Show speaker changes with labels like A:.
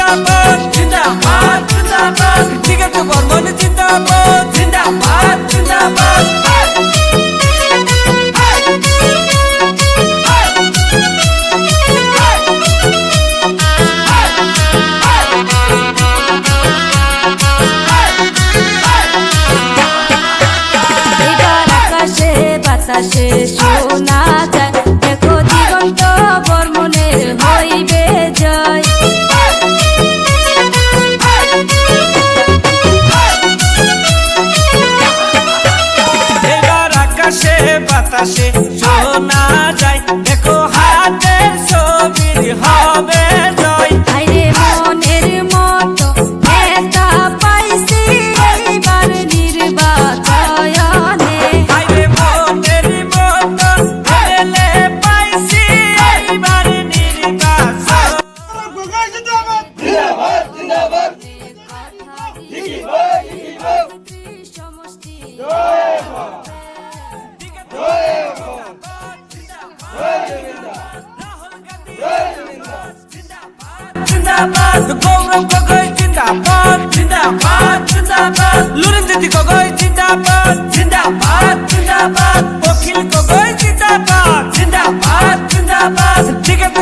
A: জিন্দাবাদ জিন্দাবাদ জিন্দাবাদ ঠিক আছে বর্মন জিন্দাবাদ জিন্দাবাদ জিন্দাবাদ
B: বাতাসে শোনা যায় দেখো দিগন্ত বর্মনের হইবে জয়
A: এবার আকাশে বাতাসে শোনা যায় দেখো হাতে ছবির হবে জয়
B: আইরে মনের মতো নেতা পাইছি এইবার নির্বাচনে
A: আইরে মনের মতো এলে পাইছি এইবার নির্বাচন জিন্দাবাদ জিন্দাবাদ
B: সমষ্টি
A: জিন্দাবাদ গৌরব গগৈ জিন্দাবাদ জিন্দাবাদ জিন্দাবাদ লুরিনজ্যোতি গগৈ জিন্দাবাদ জিন্দাবাদ জিন্দাবাদ অখিল গগৈ জিন্দাবাদ জিন্দাবাদ জিন্দাবাদ ঠিক আছে